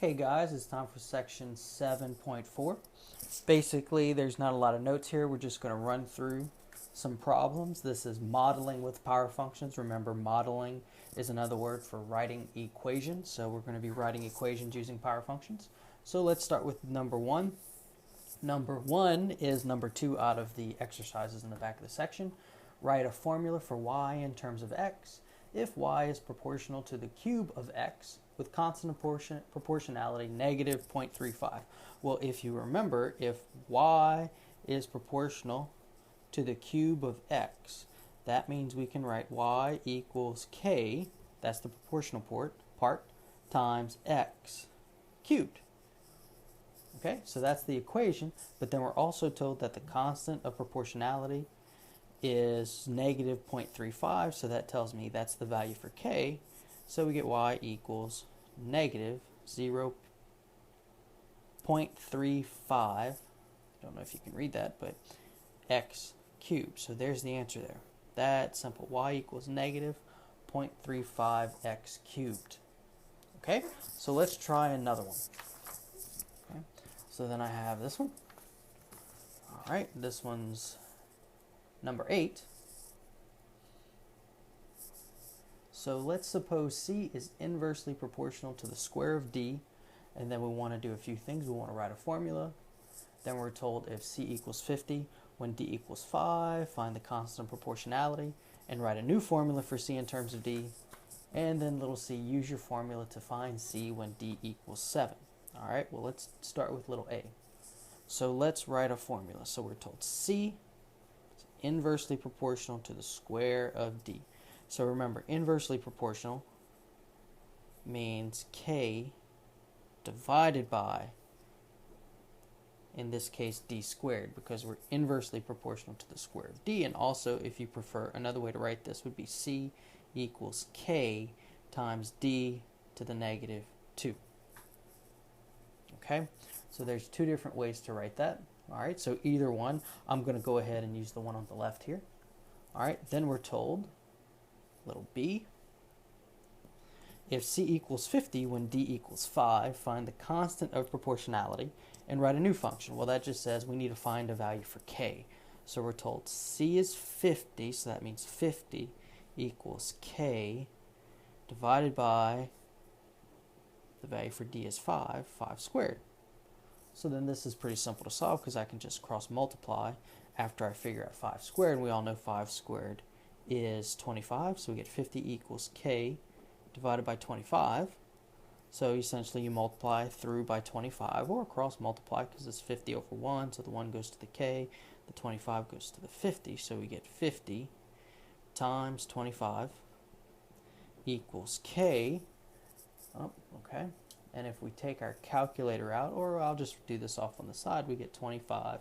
Okay guys, it's time for section 7.4. Basically, there's not a lot of notes here. We're just going to run through some problems. This is modeling with power functions. Remember, modeling is another word for writing equations. So we're going to be writing equations using power functions. So let's start with number 1. Number 1 is number 2 out of the exercises in the back of the section. Write a formula for y in terms of x if y is proportional to the cube of x with constant proportionality negative 0.35. Well, if you remember, if y is proportional to the cube of x, that means we can write y equals k, that's the proportional part, times x cubed. Okay, so that's the equation, but then we're also told that the constant of proportionality is negative 0.35, so that tells me that's the value for k, so we get y equals negative 0.35, I don't know if you can read that, but x cubed. So there's the answer there. That's simple. Y equals negative 0.35 x cubed. Okay, so let's try another one. Okay, so then I have this one. All right, this one's number 8. So let's suppose c is inversely proportional to the square of d, and then we want to do a few things. We want to write a formula. Then we're told if c equals 50 when d equals 5, find the constant of proportionality, and write a new formula for c in terms of d. And then little c, use your formula to find c when d equals 7. All right, well, let's start with little a. So let's write a formula. So we're told c is inversely proportional to the square of d. So remember, inversely proportional means k divided by, in this case, d squared, because we're inversely proportional to the square of d. And also, if you prefer, another way to write this would be c equals k times d to the negative 2. Okay, so there's two different ways to write that. All right, so either one, I'm going to go ahead and use the one on the left here. All right, then we're told, little b, if c equals 50 when d equals 5, find the constant of proportionality and write a new function. Well, that just says we need to find a value for k. So we're told c is 50, so that means 50 equals k divided by the value for d is 5 squared. So then this is pretty simple to solve because I can just cross multiply after I figure out 5 squared. And we all know 5 squared is 25, so we get 50 equals k divided by 25. So essentially you multiply through by 25 or cross multiply because it's 50 over 1, so the 1 goes to the k, the 25 goes to the 50, so we get 50 times 25 equals k. Oh, okay. And if we take our calculator out, or I'll just do this off on the side, we get 25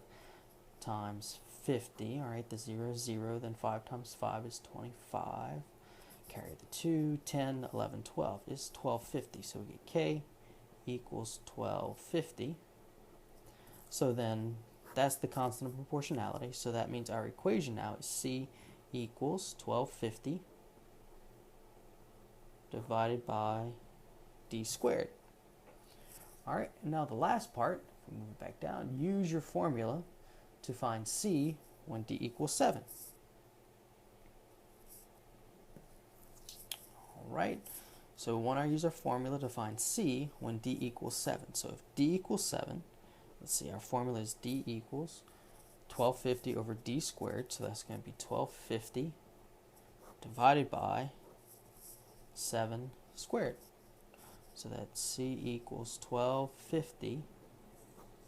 times 50. All right, the 0 is 0, then 5 times 5 is 25. Carry the 2, 10, 11, 12 is 1250. So we get k equals 1250. So then that's the constant of proportionality. So that means our equation now is c equals 1250 divided by d squared. All right, now the last part, if we move it back down, use your formula to find c when d equals 7. All right, so we want to use our formula to find c when d equals 7. So if d equals 7, let's see, our formula is d equals 1250 over d squared, so that's going to be 1250 divided by 7 squared. So that's c equals 1250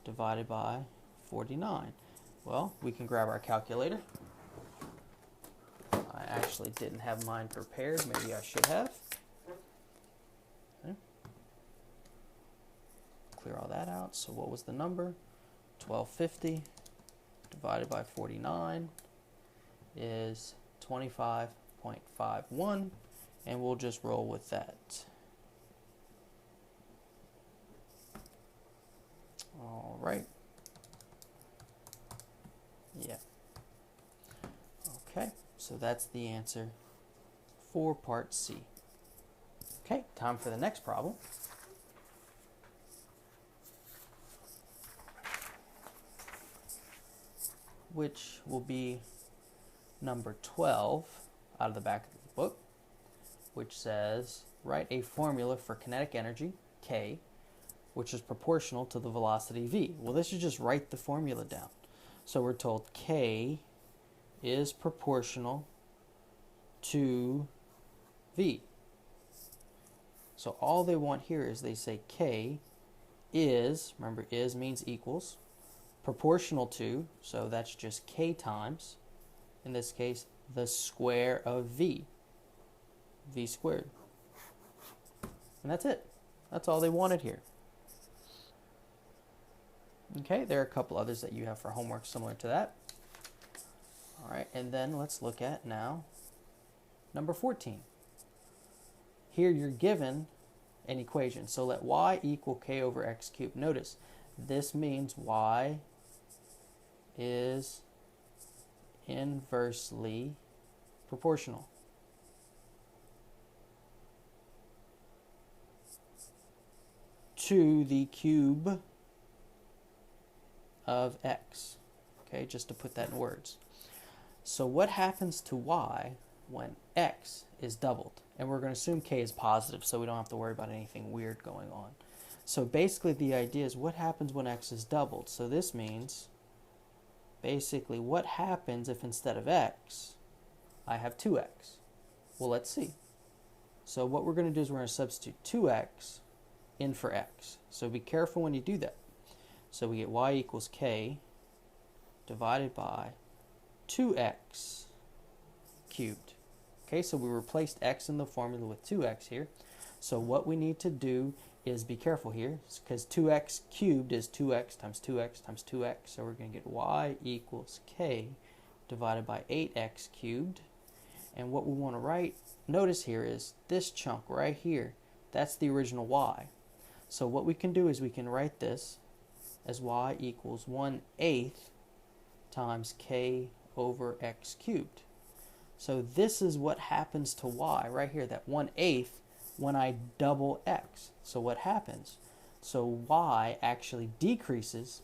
divided by 49. Well, we can grab our calculator. I actually didn't have mine prepared. Maybe I should have. Okay. Clear all that out. So what was the number? 1250 divided by 49 is 25.51, and we'll just roll with that. All right. Yeah. Okay, so that's the answer for part C. Okay, time for the next problem. which will be number 12 out of the back of the book, which says, write a formula for kinetic energy, K, which is proportional to the velocity v. Well, this is just write the formula down. So we're told K is proportional to v. So all they want here is they say K is, remember is means equals, proportional to, so that's just K times, in this case, the square of v, v squared. And that's it. That's all they wanted here. Okay, there are a couple others that you have for homework similar to that. All right, and then let's look at now number 14. Here you're given an equation. So let y equal k over x cubed. Notice, this means y is inversely proportional. To the cube of x. Okay, just to put that in words. So what happens to y when x is doubled? And we're going to assume k is positive, so we don't have to worry about anything weird going on. So basically the idea is what happens when x is doubled. So this means basically what happens if instead of x, I have 2x. Well, let's see. So what we're going to do is we're going to substitute 2x in for x. So be careful when you do that. So we get y equals k divided by 2x cubed. Okay, so we replaced x in the formula with 2x here. So what we need to do is be careful here, because 2x cubed is 2x times 2x times 2x. So we're going to get y equals k divided by 8x cubed. And what we want to write, notice here, is this chunk right here. That's the original y. So what we can do is we can write this as y equals 1/8 times k over x cubed. So this is what happens to y right here, that 1/8 when I double x. So what happens? So y actually decreases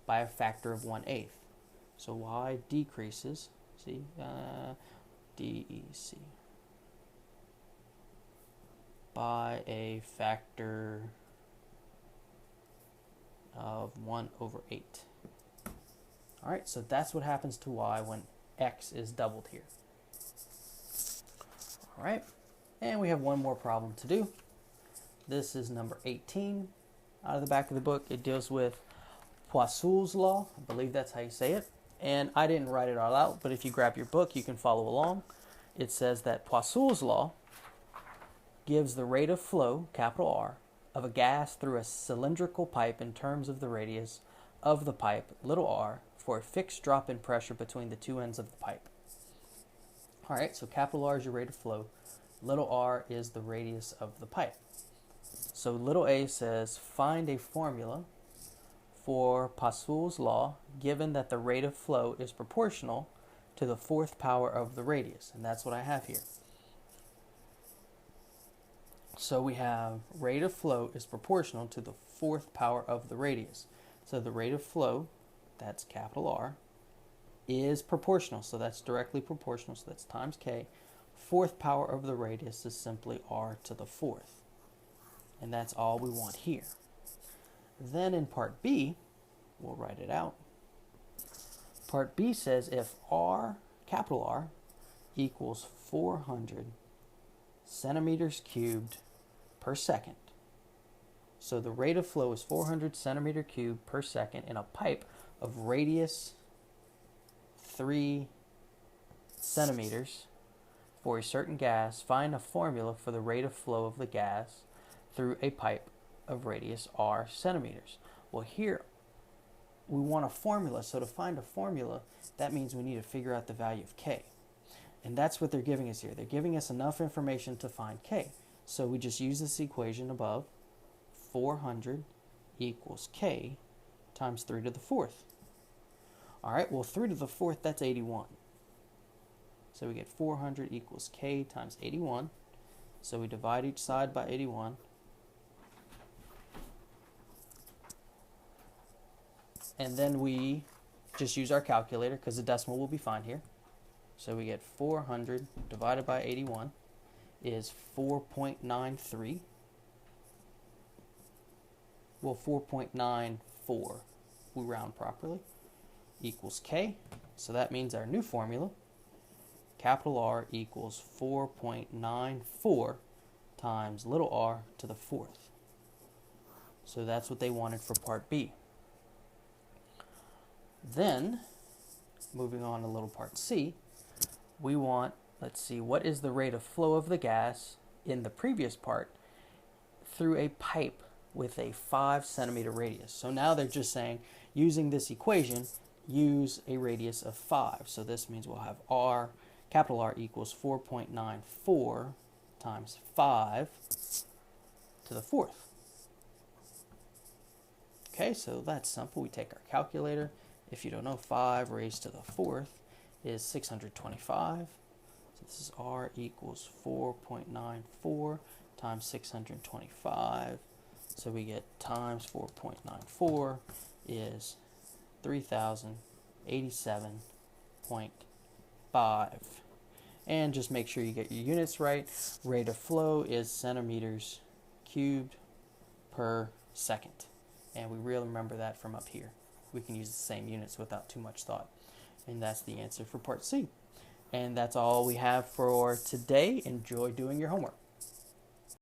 by a factor of 1/8. So y decreases, see, DEC, by a factor of 1/8. All right, so that's what happens to y when x is doubled here. All right, and we have one more problem to do. This is number 18 out of the back of the book. It deals with Poiseuille's law. I believe that's how you say it. And I didn't write it all out, but if you grab your book, you can follow along. It says that Poiseuille's law gives the rate of flow, capital R, of a gas through a cylindrical pipe in terms of the radius of the pipe, little r, for a fixed drop in pressure between the two ends of the pipe. All right, so capital R is your rate of flow. Little r is the radius of the pipe. So little a says, find a formula for Poiseuille's law given that the rate of flow is proportional to the fourth power of the radius. And that's what I have here. So we have rate of flow is proportional to the fourth power of the radius. So the rate of flow, that's capital R, is proportional. So that's directly proportional. So that's times k. Fourth power of the radius is simply r to the fourth. And that's all we want here. Then in part B, we'll write it out. Part B says if R, capital R, equals 400 centimeters cubed per second. So the rate of flow is 400 centimeter cubed per second in a pipe of radius 3 centimeters for a certain gas. Find a formula for the rate of flow of the gas through a pipe of radius r centimeters. Well, here we want a formula. So to find a formula, that means we need to figure out the value of k. And that's what they're giving us here. They're giving us enough information to find k. So we just use this equation above. 400 equals k times 3 to the fourth. All right, well, 3 to the fourth, that's 81. So we get 400 equals k times 81. So we divide each side by 81. And then we just use our calculator because the decimal will be fine here. So we get 400 divided by 81 is 4.93. Well, 4.94, we round properly, equals K. So that means our new formula, capital R equals 4.94 times little r to the fourth. So that's what they wanted for part B. Then, moving on to little part C, we want, let's see, what is the rate of flow of the gas in the previous part through a pipe with a 5 centimeter radius. So now they're just saying, using this equation, use a radius of 5. So this means we'll have R, capital R equals 4.94 times 5 to the fourth. Okay, so that's simple. We take our calculator. If you don't know, 5 raised to the fourth is 625. So this is R equals 4.94 times 625. So we get times 4.94 is 3,087.5. And just make sure you get your units right. Rate of flow is centimeters cubed per second. And we really remember that from up here. We can use the same units without too much thought. And that's the answer for part C. And that's all we have for today. Enjoy doing your homework.